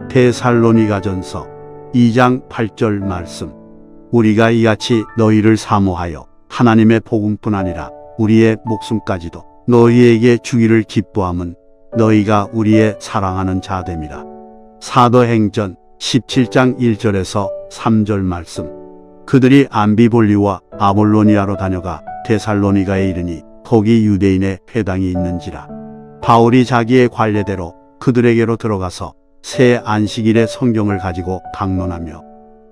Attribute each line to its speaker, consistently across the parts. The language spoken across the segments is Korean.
Speaker 1: 데살로니가전서 2장 8절 말씀. 우리가 이같이 너희를 사모하여 하나님의 복음뿐 아니라 우리의 목숨까지도 너희에게 주기를 기뻐함은 너희가 우리의 사랑하는 자됨이라. 사도행전 17장 1절에서 3절 말씀. 그들이 암비볼리와 아볼로니아로 다녀가 데살로니가에 이르니 거기 유대인의 회당이 있는지라. 바울이 자기의 관례대로 그들에게로 들어가서 새 안식일에 성경을 가지고 강론하며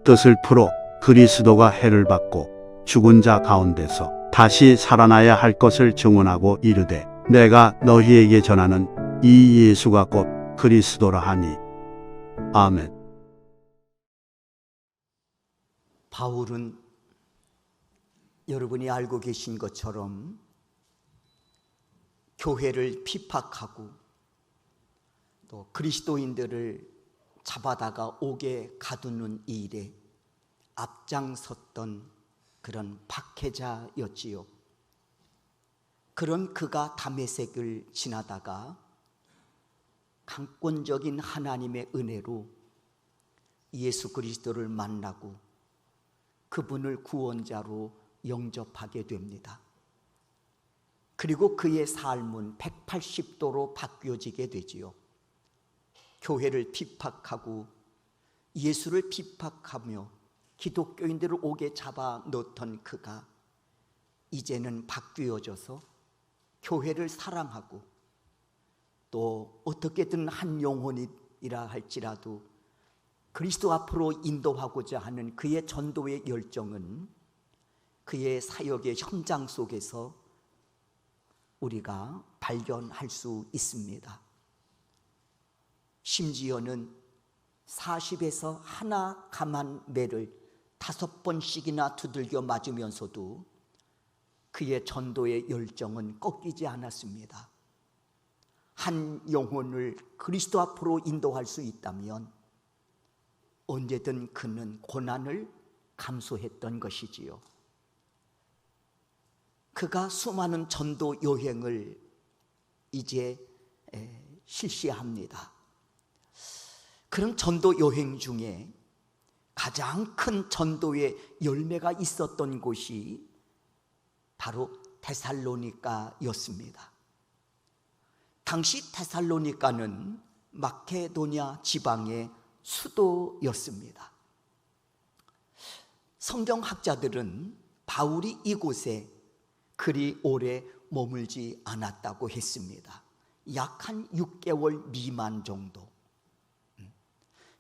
Speaker 1: 뜻을 풀어 그리스도가 해를 받고 죽은 자 가운데서 다시 살아나야 할 것을 증언하고 이르되 내가 너희에게 전하는 이 예수가 곧 그리스도라 하니. 아멘.
Speaker 2: 바울은 여러분이 알고 계신 것처럼 교회를 피박하고 또 그리스도인들을 잡아다가 옥에 가두는 일에 앞장섰던 그런 박해자였지요. 그런 그가 다메섹을 지나다가 강권적인 하나님의 은혜로 예수 그리스도를 만나고 그분을 구원자로 영접하게 됩니다. 그리고 그의 삶은 180도로 바뀌어지게 되지요. 교회를 핍박하고 예수를 핍박하며 기독교인들을 옥에 잡아 넣던 그가 이제는 바뀌어져서 교회를 사랑하고 또 어떻게든 한 영혼이라 할지라도 그리스도 앞으로 인도하고자 하는 그의 전도의 열정은 그의 사역의 현장 속에서 우리가 발견할 수 있습니다. 심지어는 40에서 하나 감한 매를 5번씩이나 두들겨 맞으면서도 그의 전도의 열정은 꺾이지 않았습니다. 한 영혼을 그리스도 앞으로 인도할 수 있다면 언제든 그는 고난을 감수했던 것이지요. 그가 수많은 전도 여행을 이제 실시합니다. 그런 전도 여행 중에 가장 큰 전도의 열매가 있었던 곳이 바로 데살로니가였습니다. 당시 데살로니가는 마케도냐 지방의 수도였습니다. 성경학자들은 바울이 이곳에 그리 오래 머물지 않았다고 했습니다. 약 한 6개월 미만 정도.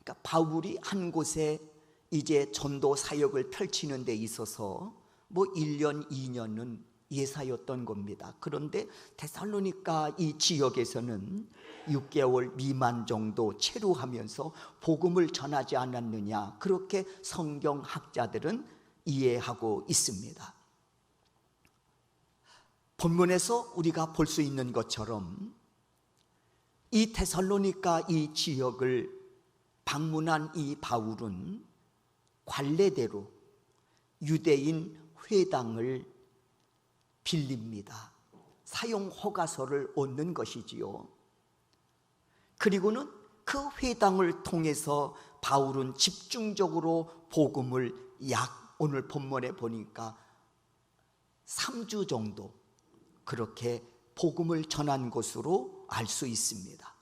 Speaker 2: 그러니까 바울이 한 곳에 이제 전도 사역을 펼치는 데 있어서 뭐 1년, 2년은 예사였던 겁니다. 그런데 데살로니가 이 지역에서는 6개월 미만 정도 체류하면서 복음을 전하지 않았느냐, 그렇게 성경학자들은 이해하고 있습니다. 본문에서 우리가 볼 수 있는 것처럼 이 데살로니가 이 지역을 방문한 이 바울은 관례대로 유대인 회당을 빌립니다. 사용 허가서를 얻는 것이지요. 그리고는 그 회당을 통해서 바울은 집중적으로 복음을 오늘 본문에 보니까 3주 정도 그렇게 복음을 전한 것으로 알 수 있습니다.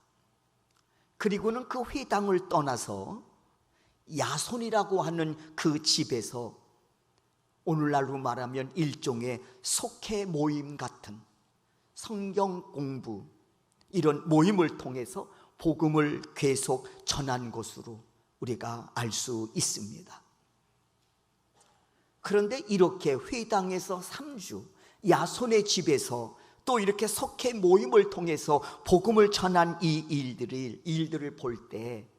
Speaker 2: 그리고는 그 회당을 떠나서 야손이라고 하는 그 집에서 오늘날로 말하면 일종의 속회 모임 같은 성경 공부, 이런 모임을 통해서 복음을 계속 전한 것으로 우리가 알 수 있습니다. 그런데 이렇게 회당에서 3주, 야손의 집에서 또 이렇게 속회 모임을 통해서 복음을 전한 이 일들을 볼 때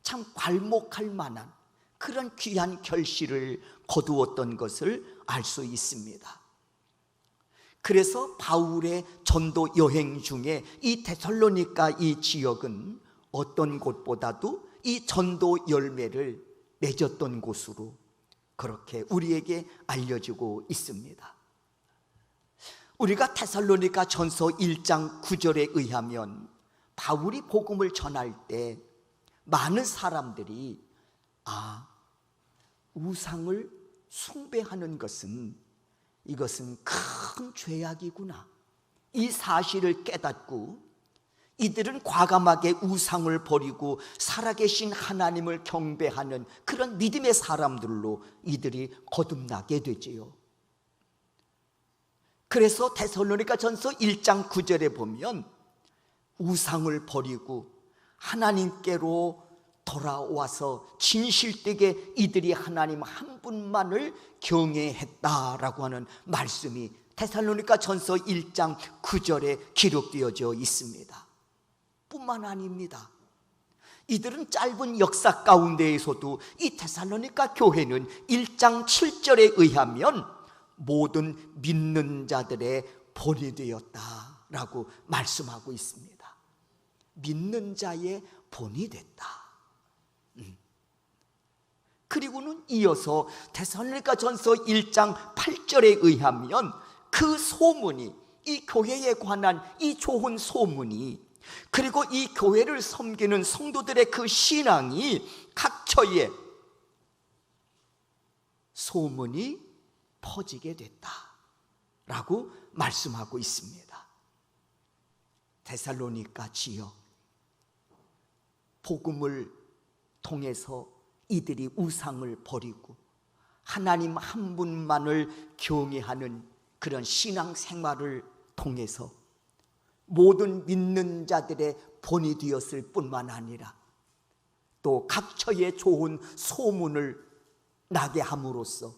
Speaker 2: 참 괄목할 만한 그런 귀한 결실을 거두었던 것을 알 수 있습니다. 그래서 바울의 전도 여행 중에 이 데살로니가 이 지역은 어떤 곳보다도 이 전도 열매를 맺었던 곳으로 그렇게 우리에게 알려지고 있습니다. 우리가 데살로니가 전서 1장 9절에 의하면 바울이 복음을 전할 때 많은 사람들이 우상을 숭배하는 것은 이것은 큰 죄악이구나, 이 사실을 깨닫고 이들은 과감하게 우상을 버리고 살아계신 하나님을 경배하는 그런 믿음의 사람들로 이들이 거듭나게 되지요. 그래서 데살로니가전서 1장 9절에 보면 우상을 버리고 하나님께로 돌아와서 진실되게 이들이 하나님 한 분만을 경외했다라고 하는 말씀이 데살로니가전서 1장 9절에 기록되어져 있습니다. 뿐만 아닙니다. 이들은 짧은 역사 가운데에서도 이 데살로니가 교회는 1장 7절에 의하면 모든 믿는 자들의 본이 되었다라고 말씀하고 있습니다. 믿는 자의 본이 됐다. 그리고는 이어서 데살로니가전서 1장 8절에 의하면 그 소문이, 이 교회에 관한 이 좋은 소문이, 그리고 이 교회를 섬기는 성도들의 그 신앙이 각처에 소문이 퍼지게 됐다라고 말씀하고 있습니다. 데살로니가 지역, 복음을 통해서 이들이 우상을 버리고 하나님 한 분만을 경외하는 그런 신앙 생활을 통해서 모든 믿는 자들의 본이 되었을 뿐만 아니라 또 각처에 좋은 소문을 나게 함으로써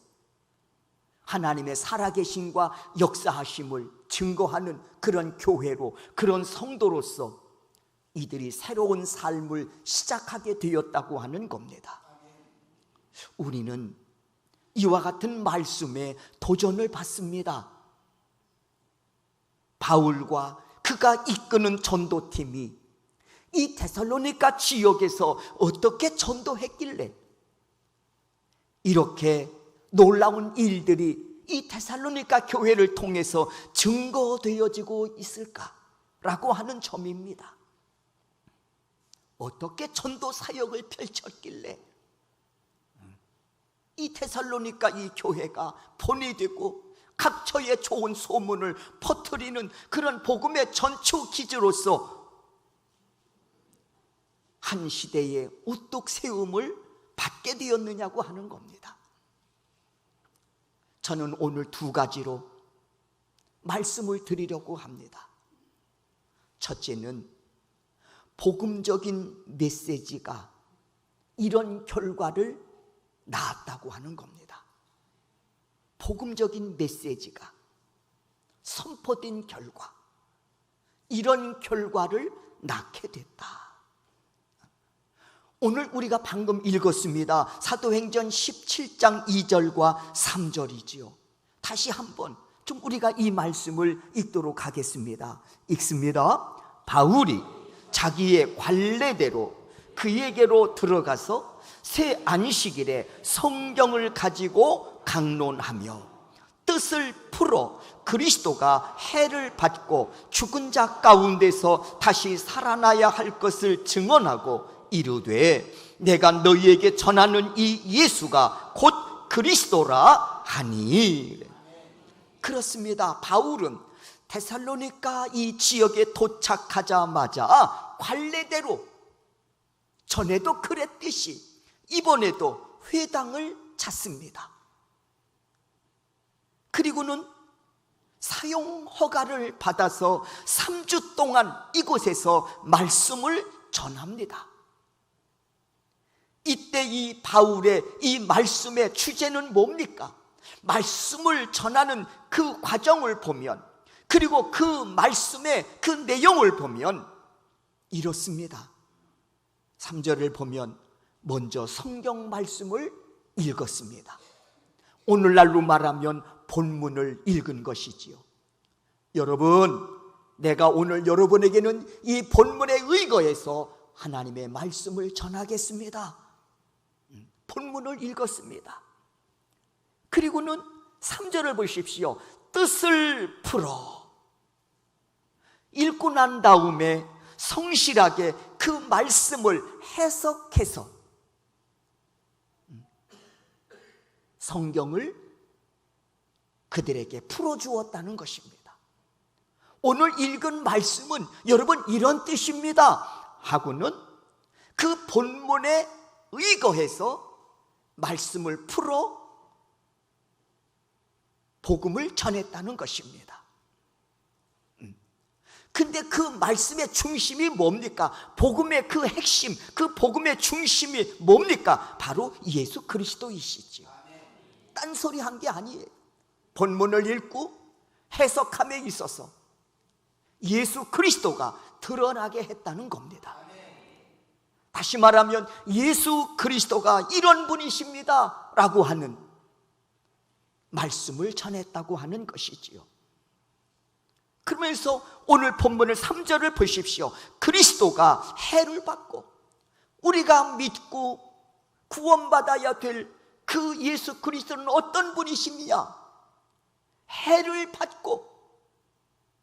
Speaker 2: 하나님의 살아계심과 역사하심을 증거하는 그런 교회로, 그런 성도로서 이들이 새로운 삶을 시작하게 되었다고 하는 겁니다. 우리는 이와 같은 말씀에 도전을 받습니다. 바울과 그가 이끄는 전도팀이 이 데살로니가 지역에서 어떻게 전도했길래 이렇게 놀라운 일들이 이 데살로니가 교회를 통해서 증거되어지고 있을까라고 하는 점입니다. 어떻게 전도 사역을 펼쳤길래 이 데살로니가 이 교회가 본이 되고 각처에 좋은 소문을 퍼뜨리는 그런 복음의 전초 기지로서 한 시대에 우뚝 세움을 받게 되었느냐고 하는 겁니다. 저는 오늘 두 가지로 말씀을 드리려고 합니다. 첫째는 복음적인 메시지가 이런 결과를 낳았다고 하는 겁니다. 복음적인 메시지가 선포된 결과, 이런 결과를 낳게 됐다. 오늘 우리가 방금 읽었습니다. 사도행전 17장 2절과 3절이지요. 다시 한번 좀 우리가 이 말씀을 읽도록 하겠습니다. 읽습니다. 바울이 자기의 관례대로 그에게로 들어가서 새 안식일에 성경을 가지고 강론하며 뜻을 풀어 그리스도가 해를 받고 죽은 자 가운데서 다시 살아나야 할 것을 증언하고 이르되 내가 너희에게 전하는 이 예수가 곧 그리스도라 하니. 그렇습니다. 바울은 데살로니가 이 지역에 도착하자마자 관례대로 전에도 그랬듯이 이번에도 회당을 찾습니다. 그리고는 사용 허가를 받아서 3주 동안 이곳에서 말씀을 전합니다. 이때 이 바울의 이 말씀의 주제는 뭡니까? 말씀을 전하는 그 과정을 보면, 그리고 그 말씀의 그 내용을 보면 이렇습니다. 3절을 보면 먼저 성경 말씀을 읽었습니다. 오늘날로 말하면 본문을 읽은 것이지요. 여러분, 내가 오늘 여러분에게는 이 본문에 의거해서 하나님의 말씀을 전하겠습니다. 본문을 읽었습니다. 그리고는 3절을 보십시오. 뜻을 풀어. 읽고 난 다음에 성실하게 그 말씀을 해석해서 성경을 그들에게 풀어주었다는 것입니다. 오늘 읽은 말씀은 여러분 이런 뜻입니다 하고는 그 본문에 의거해서 말씀을 풀어 복음을 전했다는 것입니다. 근데 그 말씀의 중심이 뭡니까? 복음의 그 핵심, 그 복음의 중심이 뭡니까? 바로 예수 그리스도이시죠. 딴소리 한 게 아니에요. 본문을 읽고 해석함에 있어서 예수 그리스도가 드러나게 했다는 겁니다. 다시 말하면 예수 그리스도가 이런 분이십니다 라고 하는 말씀을 전했다고 하는 것이지요. 그러면서 오늘 본문을 3절을 보십시오. 그리스도가 해를 받고 우리가 믿고 구원받아야 될 그 예수 그리스도는 어떤 분이십니까? 해를 받고,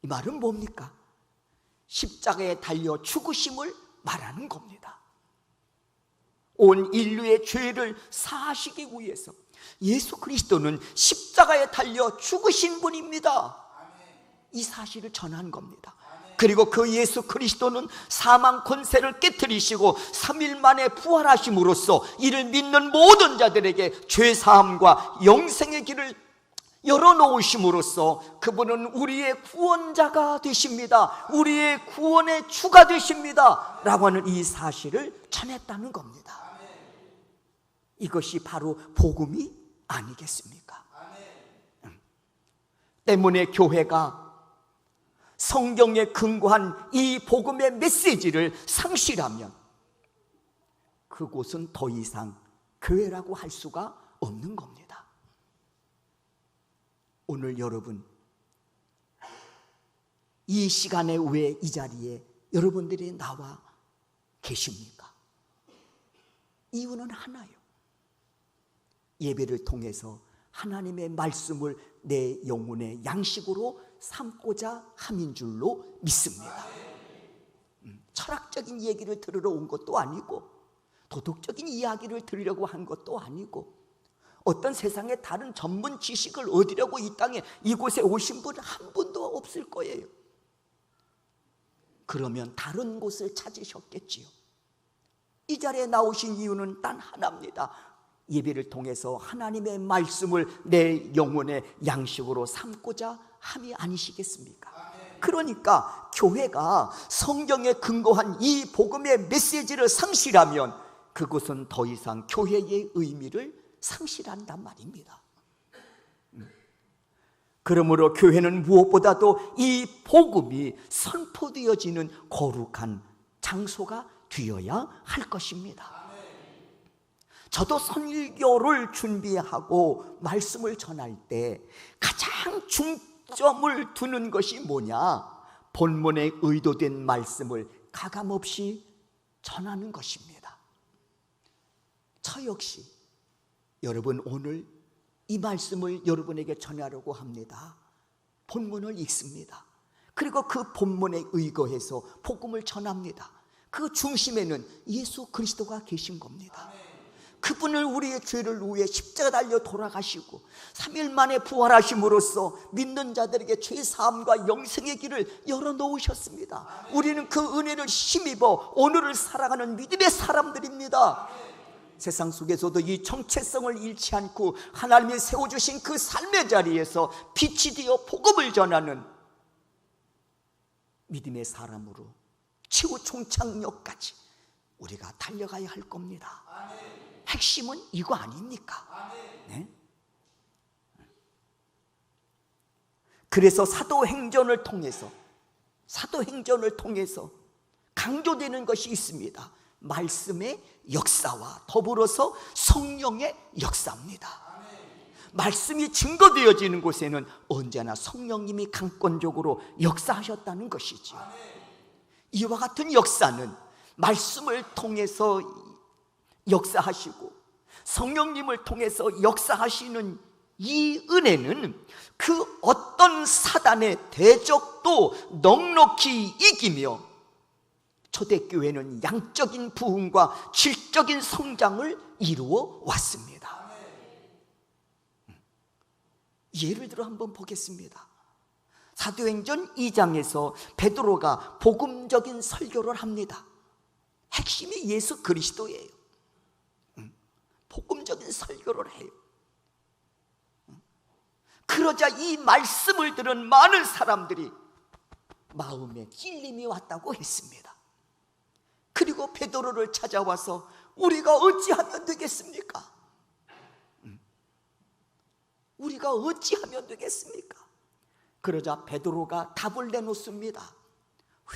Speaker 2: 이 말은 뭡니까? 십자가에 달려 죽으심을 말하는 겁니다. 온 인류의 죄를 사하시기 위해서 예수 그리스도는 십자가에 달려 죽으신 분입니다. 이 사실을 전한 겁니다. 그리고 그 예수 그리스도는 사망 권세를 깨뜨리시고 3일 만에 부활하심으로써 이를 믿는 모든 자들에게 죄사함과 영생의 길을 열어놓으심으로써 그분은 우리의 구원자가 되십니다. 우리의 구원의 주가 되십니다 라고 하는 이 사실을 전했다는 겁니다. 이것이 바로 복음이 아니겠습니까? 때문에 교회가 성경에 근거한 이 복음의 메시지를 상실하면 그곳은 더 이상 교회라고 할 수가 없는 겁니다. 오늘 여러분 이 시간에 왜 이 자리에 여러분들이 나와 계십니까? 이유는 하나요. 예배를 통해서 하나님의 말씀을 내 영혼의 양식으로 삼고자 함인 줄로 믿습니다. 철학적인 얘기를 들으러 온 것도 아니고 도덕적인 이야기를 들으려고 한 것도 아니고 어떤 세상의 다른 전문 지식을 얻으려고 이 땅에 이곳에 오신 분 한 분도 없을 거예요. 그러면 다른 곳을 찾으셨겠지요. 이 자리에 나오신 이유는 단 하나입니다. 예배를 통해서 하나님의 말씀을 내 영혼의 양식으로 삼고자 함이 아니시겠습니까? 그러니까 교회가 성경에 근거한 이 복음의 메시지를 상실하면 그것은 더 이상 교회의 의미를 상실한단 말입니다. 그러므로 교회는 무엇보다도 이 복음이 선포되어지는 거룩한 장소가 되어야 할 것입니다. 저도 선교를 준비하고 말씀을 전할 때 가장 중점을 두는 것이 뭐냐? 본문에 의도된 말씀을 가감없이 전하는 것입니다. 저 역시 여러분 오늘 이 말씀을 여러분에게 전하려고 합니다. 본문을 읽습니다. 그리고 그 본문에 의거해서 복음을 전합니다. 그 중심에는 예수 그리스도가 계신 겁니다. 그분을 우리의 죄를 위해 십자가 달려 돌아가시고 3일 만에 부활하심으로써 믿는 자들에게 죄사함과 영생의 길을 열어놓으셨습니다. 우리는 그 은혜를 힘입어 오늘을 살아가는 믿음의 사람들입니다. 세상 속에서도 이 정체성을 잃지 않고 하나님이 세워주신 그 삶의 자리에서 빛이 되어 복음을 전하는 믿음의 사람으로 최후 총창역까지 우리가 달려가야 할 겁니다. 핵심은 이거 아닙니까? 네? 그래서 사도행전을 통해서 강조되는 것이 있습니다. 말씀의 역사와 더불어서 성령의 역사입니다. 말씀이 증거되어지는 곳에는 언제나 성령님이 강권적으로 역사하셨다는 것이죠. 이와 같은 역사는 말씀을 통해서 역사하시고 성령님을 통해서 역사하시는 이 은혜는 그 어떤 사단의 대적도 넉넉히 이기며 초대교회는 양적인 부흥과 질적인 성장을 이루어 왔습니다. 예를 들어 한번 보겠습니다. 사도행전 2장에서 베드로가 복음적인 설교를 합니다. 핵심이 예수 그리스도예요. 복음적인 설교를 해요. 그러자 이 말씀을 들은 많은 사람들이 마음에 찔림이 왔다고 했습니다. 그리고 베드로를 찾아와서 우리가 어찌하면 되겠습니까? 우리가 어찌하면 되겠습니까? 그러자 베드로가 답을 내놓습니다.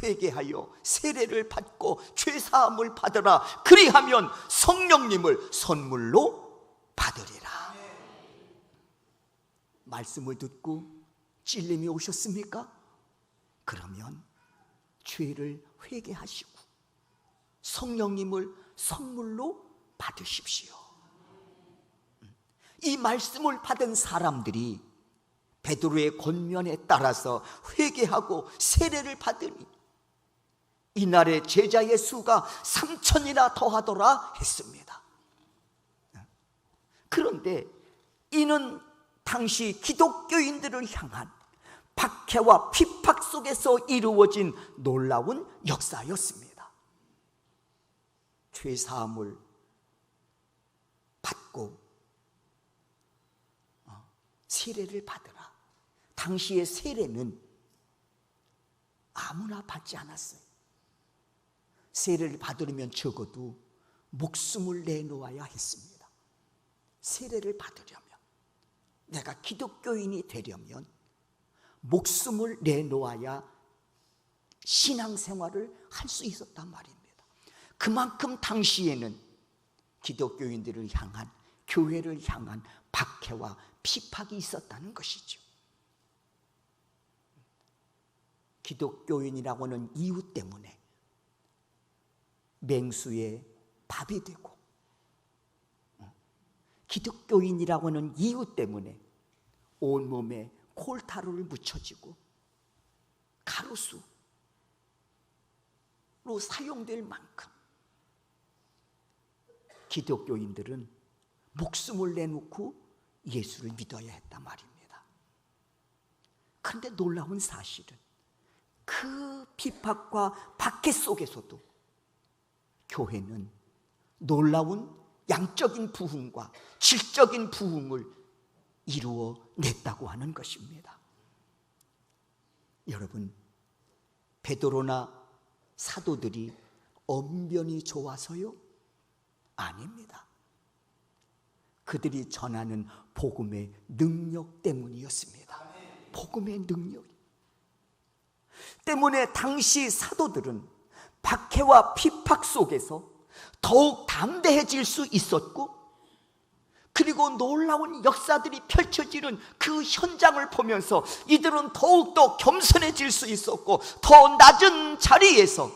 Speaker 2: 회개하여 세례를 받고 죄사함을 받으라. 그리하면 성령님을 선물로 받으리라. 말씀을 듣고 찔림이 오셨습니까? 그러면 죄를 회개하시고 성령님을 선물로 받으십시오. 이 말씀을 받은 사람들이 베드로의 권면에 따라서 회개하고 세례를 받으니 이날의 제자의 수가 3,000이나 더하더라 했습니다. 그런데 이는 당시 기독교인들을 향한 박해와 핍박 속에서 이루어진 놀라운 역사였습니다. 죄사함을 받고 세례를 받으라. 당시의 세례는 아무나 받지 않았어요. 세례를 받으려면 적어도 목숨을 내놓아야 했습니다. 세례를 받으려면, 내가 기독교인이 되려면 목숨을 내놓아야 신앙생활을 할 수 있었단 말입니다. 그만큼 당시에는 기독교인들을 향한, 교회를 향한 박해와 핍박이 있었다는 것이죠. 기독교인이라고 하는 이유 때문에 맹수에 밥이 되고, 기독교인이라고 하는 이유 때문에 온몸에 콜타루를 묻혀지고 가로수로 사용될 만큼 기독교인들은 목숨을 내놓고 예수를 믿어야 했단 말입니다. 그런데 놀라운 사실은 그 핍박과 박해 속에서도 교회는 놀라운 양적인 부흥과 질적인 부흥을 이루어 냈다고 하는 것입니다. 여러분, 베드로나 사도들이 언변이 좋아서요? 아닙니다. 그들이 전하는 복음의 능력 때문이었습니다. 복음의 능력 때문에 당시 사도들은 박해와 핍박 속에서 더욱 담대해질 수 있었고, 그리고 놀라운 역사들이 펼쳐지는 그 현장을 보면서 이들은 더욱더 겸손해질 수 있었고, 더 낮은 자리에서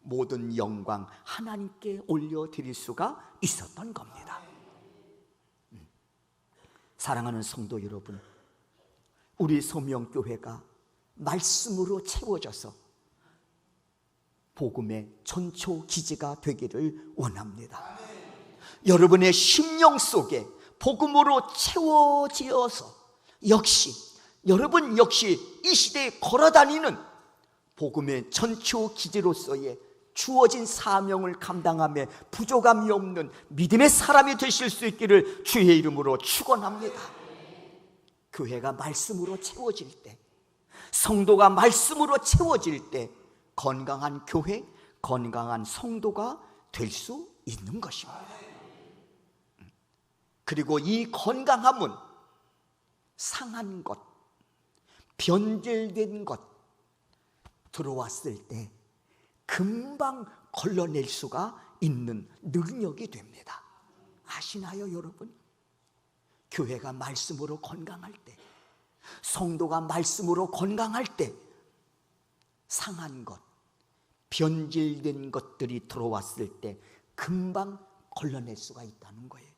Speaker 2: 모든 영광 하나님께 올려드릴 수가 있었던 겁니다. 사랑하는 성도 여러분, 우리 소명교회가 말씀으로 채워져서 복음의 전초 기지가 되기를 원합니다. 여러분의 심령 속에 복음으로 채워지어서 여러분 역시 이 시대에 걸어다니는 복음의 전초 기지로서의 주어진 사명을 감당함에 부족함이 없는 믿음의 사람이 되실 수 있기를 주의 이름으로 축원합니다. 교회가 말씀으로 채워질 때, 성도가 말씀으로 채워질 때 건강한 교회, 건강한 성도가 될 수 있는 것입니다. 그리고 이 건강함은 상한 것, 변질된 것 들어왔을 때 금방 걸러낼 수가 있는 능력이 됩니다. 아시나요, 여러분? 교회가 말씀으로 건강할 때, 성도가 말씀으로 건강할 때 상한 것, 변질된 것들이 들어왔을 때 금방 걸러낼 수가 있다는 거예요.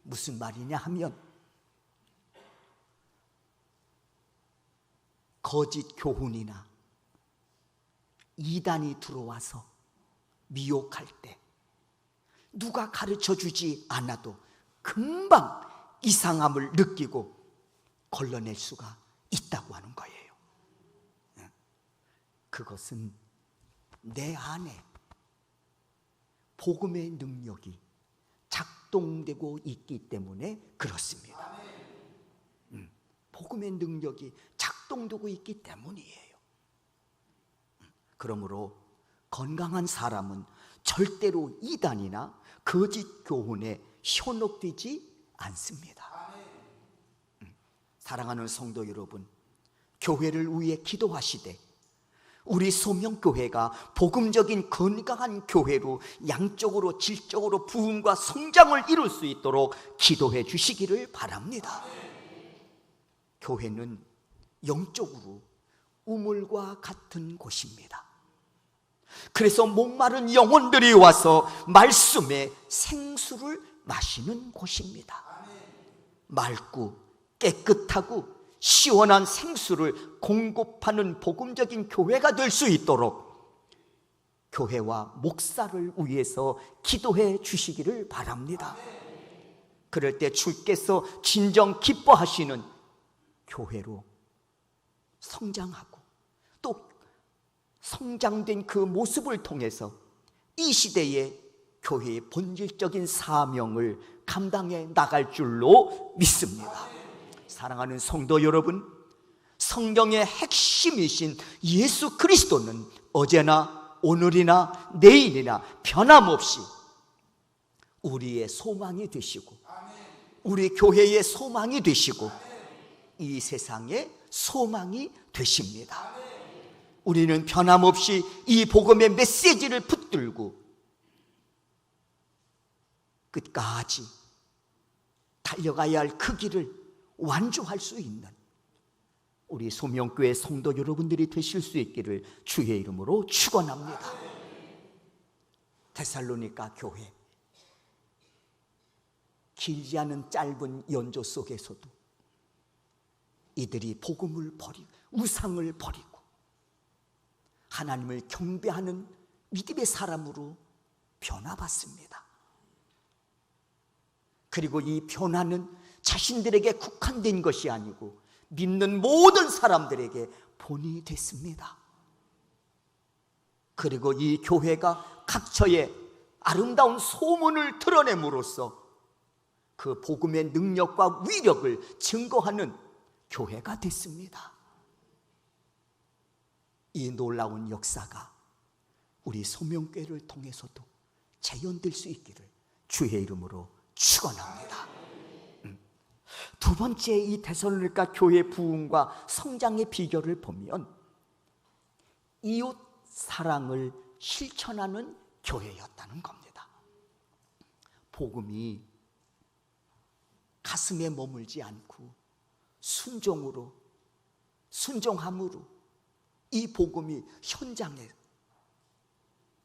Speaker 2: 무슨 말이냐 하면, 거짓 교훈이나 이단이 들어와서 미혹할 때 누가 가르쳐 주지 않아도 금방 이상함을 느끼고 걸러낼 수가 있다고 하는 거예요. 그것은 내 안에 복음의 능력이 작동되고 있기 때문에 그렇습니다. 복음의 능력이 작동되고 있기 때문이에요. 그러므로 건강한 사람은 절대로 이단이나 거짓 교훈에 현혹되지 않습니다. 사랑하는 성도 여러분, 교회를 위해 기도하시되 우리 소명교회가 복음적인 건강한 교회로 양적으로 질적으로 부흥과 성장을 이룰 수 있도록 기도해 주시기를 바랍니다. 교회는 영적으로 우물과 같은 곳입니다. 그래서 목마른 영혼들이 와서 말씀의 생수를 마시는 곳입니다. 맑고 깨끗하고 시원한 생수를 공급하는 복음적인 교회가 될 수 있도록 교회와 목사를 위해서 기도해 주시기를 바랍니다. 그럴 때 주께서 진정 기뻐하시는 교회로 성장하고 또 성장된 그 모습을 통해서 이 시대의 교회의 본질적인 사명을 감당해 나갈 줄로 믿습니다. 사랑하는 성도 여러분, 성경의 핵심이신 예수 그리스도는 어제나 오늘이나 내일이나 변함없이 우리의 소망이 되시고 우리 교회의 소망이 되시고 이 세상의 소망이 되십니다. 우리는 변함없이 이 복음의 메시지를 붙들고 끝까지 달려가야 할 그 길을 완주할 수 있는 우리 소명교회 성도 여러분들이 되실 수 있기를 주의 이름으로 축원합니다. 데살로니가 교회, 길지 않은 짧은 연조 속에서도 이들이 복음을 버리고 우상을 버리고 하나님을 경배하는 믿음의 사람으로 변화받습니다. 그리고 이 변화는 자신들에게 국한된 것이 아니고 믿는 모든 사람들에게 본이 됐습니다. 그리고 이 교회가 각처에 아름다운 소문을 드러냄으로써 그 복음의 능력과 위력을 증거하는 교회가 됐습니다. 이 놀라운 역사가 우리 소명교회를 통해서도 재현될 수 있기를 주의 이름으로 축원합니다. 두 번째, 이 데살로니가 교회 부흥과 성장의 비결을 보면 이웃 사랑을 실천하는 교회였다는 겁니다. 복음이 가슴에 머물지 않고 순종함으로 이 복음이 현장에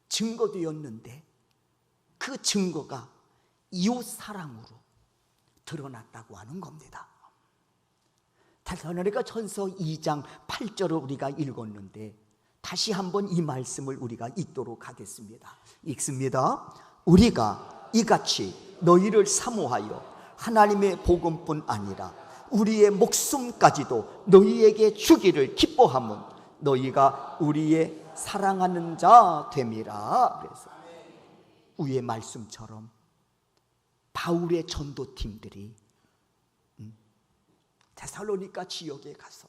Speaker 2: 증거되었는데 그 증거가 이웃 사랑으로 드러났다고 하는 겁니다. 데살로니가 전서 2장 8절을 우리가 읽었는데 다시 한번 이 말씀을 우리가 읽도록 하겠습니다. 읽습니다. 우리가 이같이 너희를 사모하여 하나님의 복음뿐 아니라 우리의 목숨까지도 너희에게 주기를 기뻐함은 너희가 우리의 사랑하는 자 됨이라. 그래서 위의 말씀처럼 바울의 전도팀들이 데살로니가 지역에 가서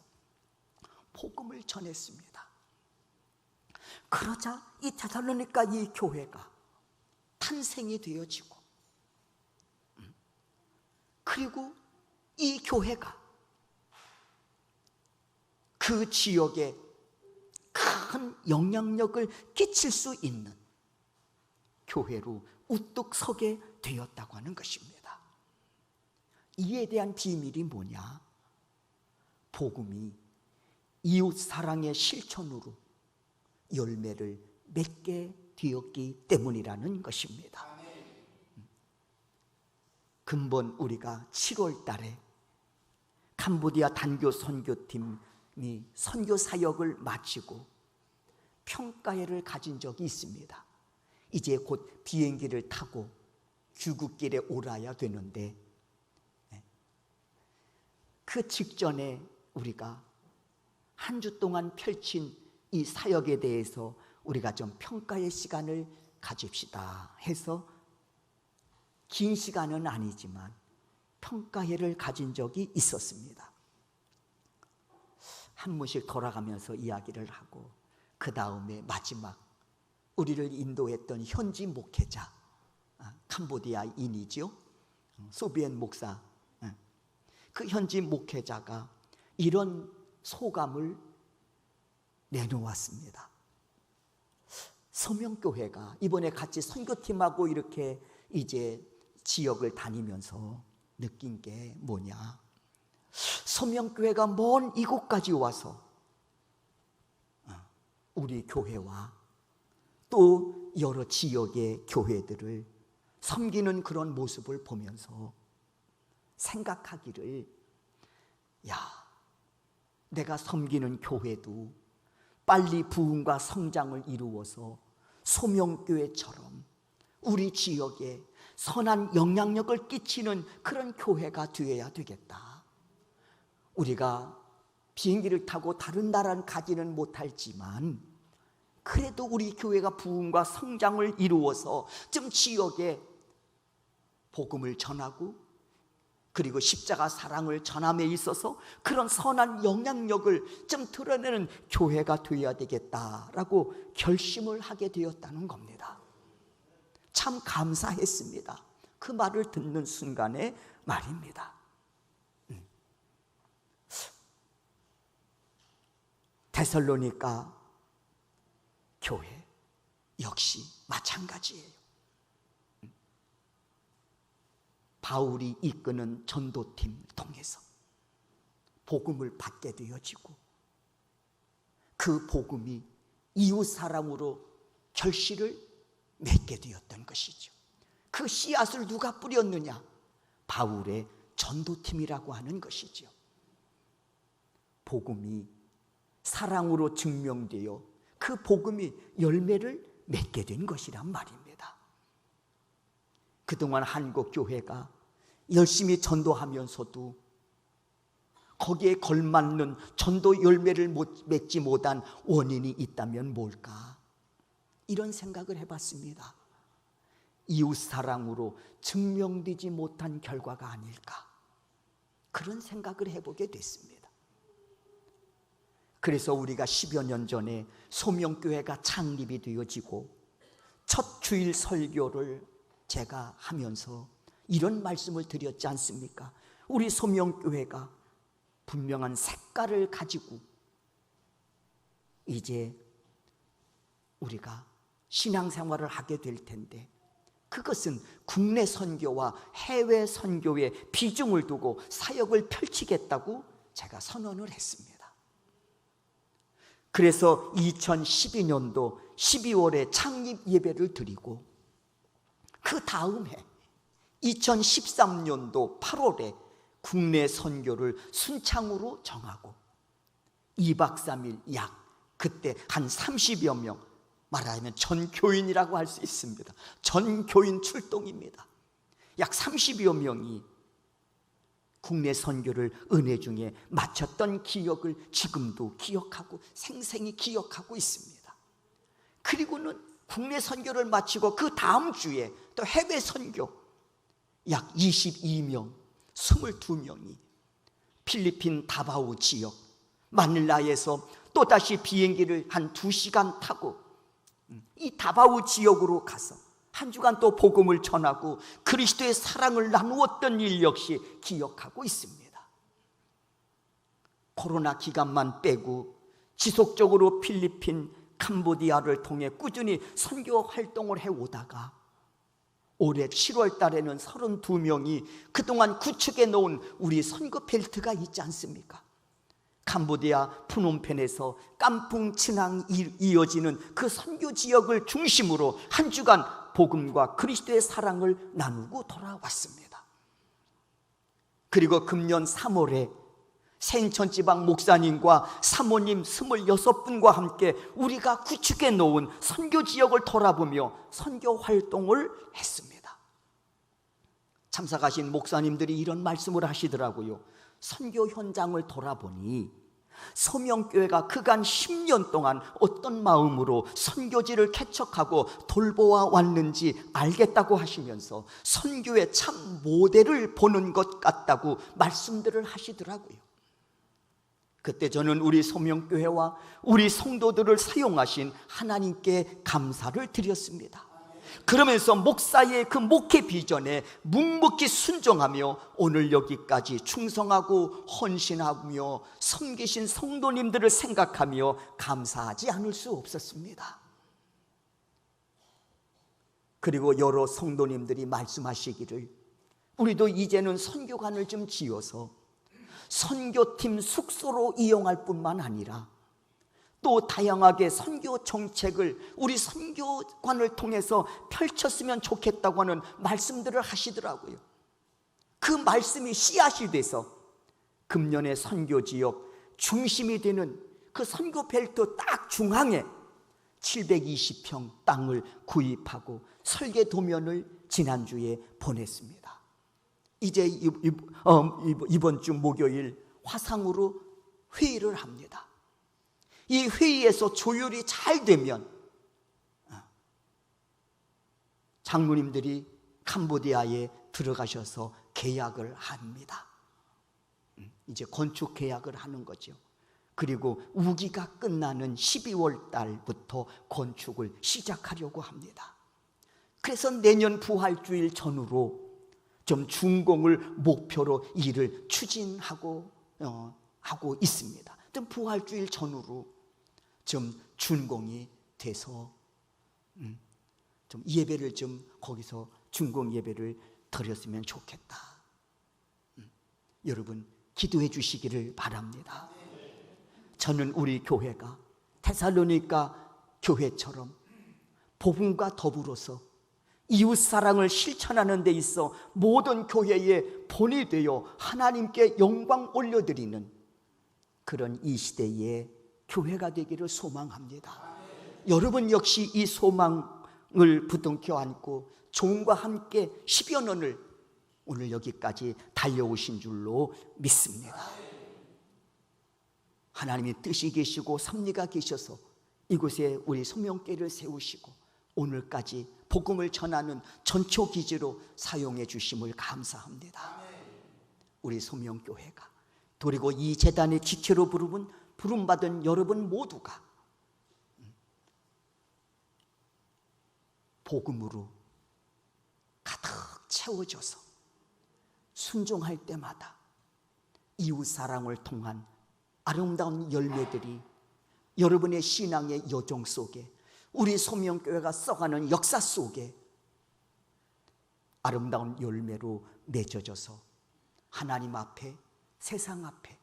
Speaker 2: 복음을 전했습니다. 그러자 이 데살로니가 이 교회가 탄생이 되어지고 그리고 이 교회가 그 지역에 큰 영향력을 끼칠 수 있는 교회로 우뚝 서게 되었다고 하는 것입니다. 이에 대한 비밀이 뭐냐? 복음이 이웃 사랑의 실천으로 열매를 맺게 되었기 때문이라는 것입니다. 근본 우리가 7월 달에 캄보디아 단교 선교팀이 선교 사역을 마치고 평가회를 가진 적이 있습니다. 이제 곧 비행기를 타고 귀국길에 오라야 되는데, 그 직전에 우리가 한 주 동안 펼친 이 사역에 대해서 우리가 좀 평가의 시간을 가집시다 해서 긴 시간은 아니지만 평가회를 가진 적이 있었습니다. 한 문씩 돌아가면서 이야기를 하고, 그 다음에 마지막 우리를 인도했던 현지 목회자, 캄보디아인이죠, 소비엔 목사, 그 현지 목회자가 이런 소감을 내놓았습니다. 서명교회가 이번에 같이 선교팀하고 이렇게 이제 지역을 다니면서 느낀 게 뭐냐, 서명교회가 먼 이곳까지 와서 우리 교회와 또 여러 지역의 교회들을 섬기는 그런 모습을 보면서 생각하기를, 야, 내가 섬기는 교회도 빨리 부흥과 성장을 이루어서 소명교회처럼 우리 지역에 선한 영향력을 끼치는 그런 교회가 되어야 되겠다. 우리가 비행기를 타고 다른 나라는 가지는 못할지만 그래도 우리 교회가 부흥과 성장을 이루어서 좀 지역에 복음을 전하고 그리고 십자가 사랑을 전함에 있어서 그런 선한 영향력을 좀 드러내는 교회가 되어야 되겠다라고 결심을 하게 되었다는 겁니다. 참 감사했습니다. 그 말을 듣는 순간에 말입니다. 데살로니가 교회 역시 마찬가지예요. 바울이 이끄는 전도팀 통해서 복음을 받게 되어지고, 그 복음이 이웃 사람으로 결실을 맺게 되었던 것이죠. 그 씨앗을 누가 뿌렸느냐? 바울의 전도팀이라고 하는 것이죠. 복음이 사랑으로 증명되어 그 복음이 열매를 맺게 된 것이란 말입니다. 그동안 한국 교회가 열심히 전도하면서도 거기에 걸맞는 전도 열매를 맺지 못한 원인이 있다면 뭘까? 이런 생각을 해봤습니다. 이웃 사랑으로 증명되지 못한 결과가 아닐까? 그런 생각을 해보게 됐습니다. 그래서 우리가 10여 년 전에 소명교회가 창립이 되어지고 첫 주일 설교를 제가 하면서 이런 말씀을 드렸지 않습니까? 우리 소명교회가 분명한 색깔을 가지고 이제 우리가 신앙생활을 하게 될 텐데, 그것은 국내 선교와 해외 선교에 비중을 두고 사역을 펼치겠다고 제가 선언을 했습니다. 그래서 2012년도 12월에 창립 예배를 드리고, 그 다음 해 2013년도 8월에 국내 선교를 순창으로 정하고 2박 3일 약 그때 한 30여 명, 말하자면 전교인이라고 할 수 있습니다. 전교인 출동입니다. 약 30여 명이 국내 선교를 은혜 중에 마쳤던 기억을 지금도 기억하고 생생히 기억하고 있습니다. 그리고는 국내 선교를 마치고 그 다음 주에 또 해외 선교 약 22명, 22명이 필리핀 다바오 지역 마닐라에서 또다시 비행기를 한 2시간 타고 이 다바오 지역으로 가서 한 주간 또 복음을 전하고 그리스도의 사랑을 나누었던 일 역시 기억하고 있습니다. 코로나 기간만 빼고 지속적으로 필리핀, 캄보디아를 통해 꾸준히 선교 활동을 해오다가 올해 7월 달에는 32명이 그동안 구축해 놓은 우리 선교 벨트가 있지 않습니까? 캄보디아 푸놈펜에서 깐풍 츠낭 이어지는 그 선교 지역을 중심으로 한 주간 복음과 그리스도의 사랑을 나누고 돌아왔습니다. 그리고 금년 3월에 생천지방 목사님과 사모님 26분과 함께 우리가 구축해 놓은 선교 지역을 돌아보며 선교 활동을 했습니다. 참석하신 목사님들이 이런 말씀을 하시더라고요. 선교 현장을 돌아보니 소명교회가 그간 10년 동안 어떤 마음으로 선교지를 개척하고 돌보아 왔는지 알겠다고 하시면서 선교의 참 모델을 보는 것 같다고 말씀들을 하시더라고요. 그때 저는 우리 소명교회와 우리 성도들을 사용하신 하나님께 감사를 드렸습니다. 그러면서 목사의 그 목회 비전에 묵묵히 순종하며 오늘 여기까지 충성하고 헌신하며 섬기신 성도님들을 생각하며 감사하지 않을 수 없었습니다. 그리고 여러 성도님들이 말씀하시기를 우리도 이제는 선교관을 좀 지어서 선교팀 숙소로 이용할 뿐만 아니라 또 다양하게 선교 정책을 우리 선교관을 통해서 펼쳤으면 좋겠다고 하는 말씀들을 하시더라고요. 그 말씀이 씨앗이 돼서 금년의 선교 지역 중심이 되는 그 선교 벨트 딱 중앙에 720평 땅을 구입하고 설계 도면을 지난주에 보냈습니다. 이제 이번 주 목요일 화상으로 회의를 합니다. 이 회의에서 조율이 잘 되면 장로님들이 캄보디아에 들어가셔서 계약을 합니다. 이제 건축 계약을 하는 거죠. 그리고 우기가 끝나는 12월 달부터 건축을 시작하려고 합니다. 그래서 내년 부활주일 전후로 좀 준공을 목표로 일을 추진하고 하고 있습니다. 좀 부활주일 전후로 좀 준공이 돼서 좀 예배를 좀 거기서 준공 예배를 드렸으면 좋겠다. 여러분 기도해 주시기를 바랍니다. 저는 우리 교회가 데살로니가 교회처럼 복음과 더불어서 이웃사랑을 실천하는 데 있어 모든 교회의 본이 되어 하나님께 영광 올려드리는 그런 이 시대의 교회가 되기를 소망합니다. 여러분 역시 이 소망을 부둥켜 안고 종과 함께 10여 년을 오늘 여기까지 달려오신 줄로 믿습니다. 하나님의 뜻이 계시고 섭리가 계셔서 이곳에 우리 소명교회를 세우시고 오늘까지 복음을 전하는 전초기지로 사용해 주심을 감사합니다. 우리 소명교회가 그리고 이 재단의 지체로 부름받은 여러분 모두가 복음으로 가득 채워져서 순종할 때마다 이웃사랑을 통한 아름다운 열매들이 여러분의 신앙의 여정 속에 우리 소명교회가 써가는 역사 속에 아름다운 열매로 맺어져서 하나님 앞에 세상 앞에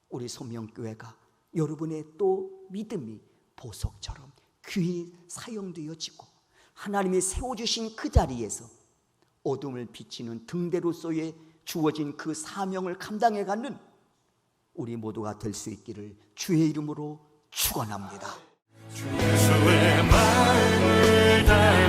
Speaker 2: 우리 소명교회가 여러분의 또 믿음이 보석처럼 귀히 사용되어지고 하나님이 세워주신 그 자리에서 어둠을 비치는 등대로서의 주어진 그 사명을 감당해가는 우리 모두가 될 수 있기를 주의 이름으로 축원합니다.
Speaker 3: 예수의 마음을 다해